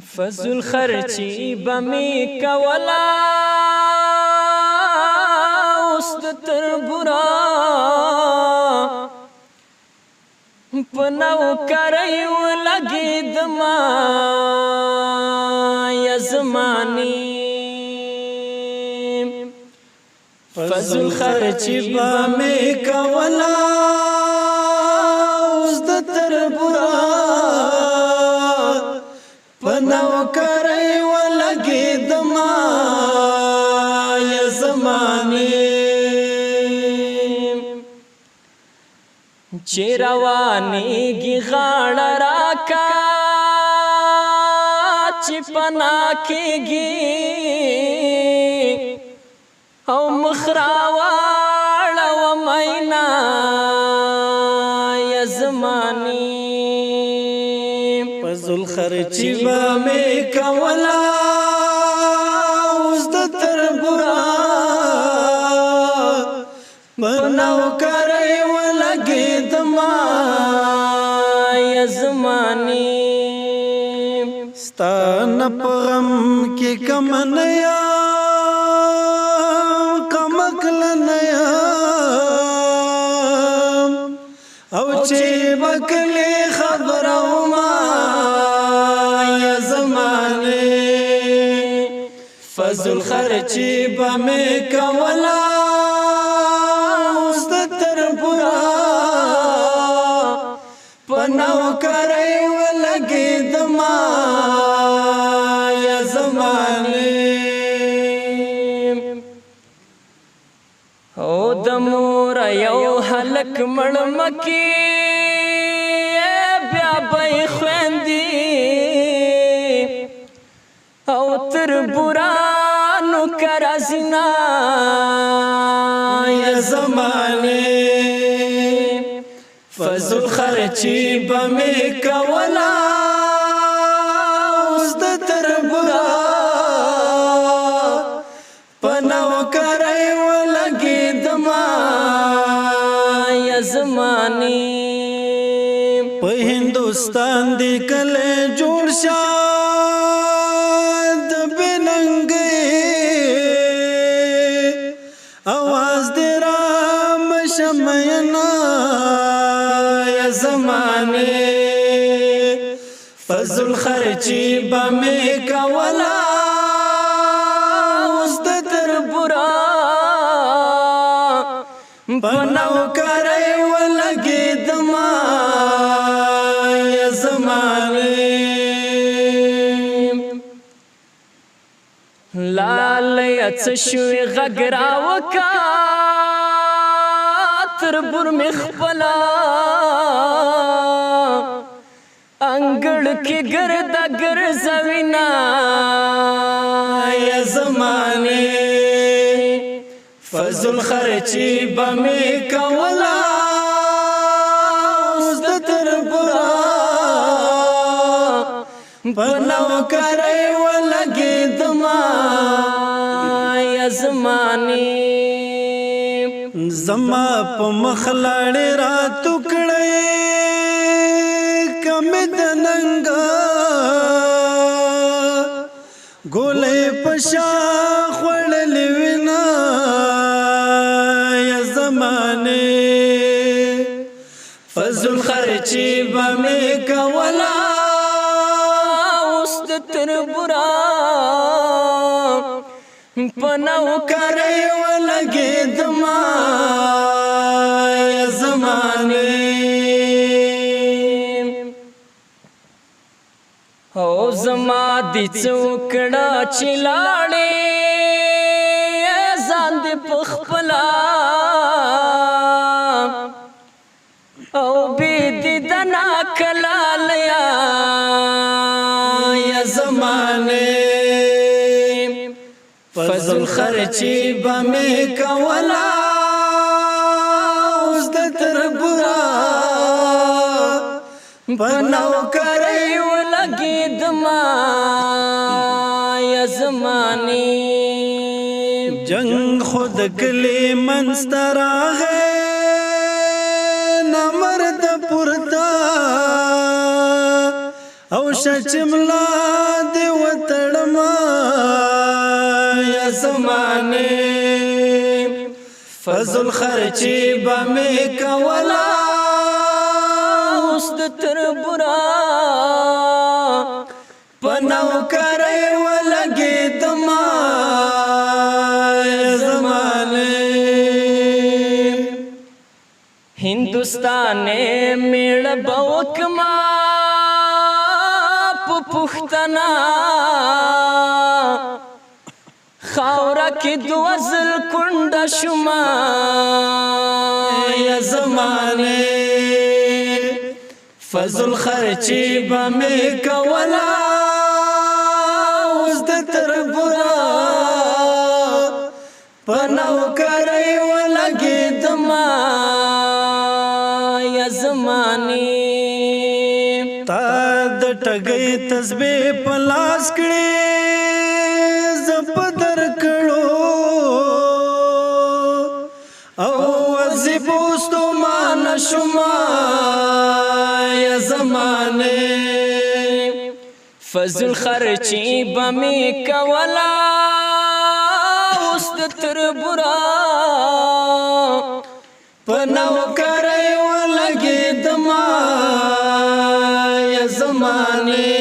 فضل خرچی بمی کولا اوس د تربورا پنو کرای ولګي دما یا زمانی فضل خرچی بمی کولا اوس د تربورا پنو کرای ولګي دما یا زمانی چیروانیږي غاړه راکا چې پنا کېږي او مخ راواړه مینا یا زمانی فضل خرچی به مې کولا اوس د تربورا بنو کرای ولګي دما یا زمانی ستان په غم کې کم نه یا کمکل نه یا او چې بکلي خبرو ما یا زمانی فضل خرچی به مې کولا پنو کرای ولګي دما یا زمانی او د مور یو هلک مړمکی بیا به خويندې او تر بورانو کرازنا یا زمانی فضل خرچی به مې کولا اوس د تربورا پنو کرای ولګي دما یا زمانی په هندوستان دی کله جوړ شه د بننګي اواز دې را مشمینا زمانی فضل خرچی به مې کولا اوس د تربورا پنو کرای ولګي دما یا زمانی لال یڅ شوی غږ راوکا تربور مې خپلا انګړ کې ګرد ګرځوینا یا زمانی فضل خرچی به مې کولا اوس د تربورا پنو کرای ولګي دما یا زمانی زما په مخ لاړې را ټوکړې کم د ننګا ګولې پشا خړلې وینا یا زمانه فضل خرچی به مې کولا اوس د تربورا پنو کرای ولګي دما یا زمانه او زما دي څوکړه چلاړې ځان دې پخپلا او بي دي دنا کلالیا یا زمانه فضل خرچی به مې کولا اوس د تربورا پنو کرای ولګي دما یا زمانی جنگ خود کلی منستراغه نمرد پورتا او شچملا زمانه فضل خرچی بمی کولا اوس د تربورا پنو کرے ولگی دما زمانه هندوستان میړ بوکما په پښتنا خاورا کې دوزل کونډه شما یا زمانه فضل خرچی بمی کولا اوس د تربورا پنو کرے ولگی دما یا زمانی تا د ټګي تسبیح پلاس کړي زپ در کړو او وظیفوستو مان شما یا زمانه فضل خرچی بمی کولا اوس د تربورا پنو کرے ولگی دما یا زمانه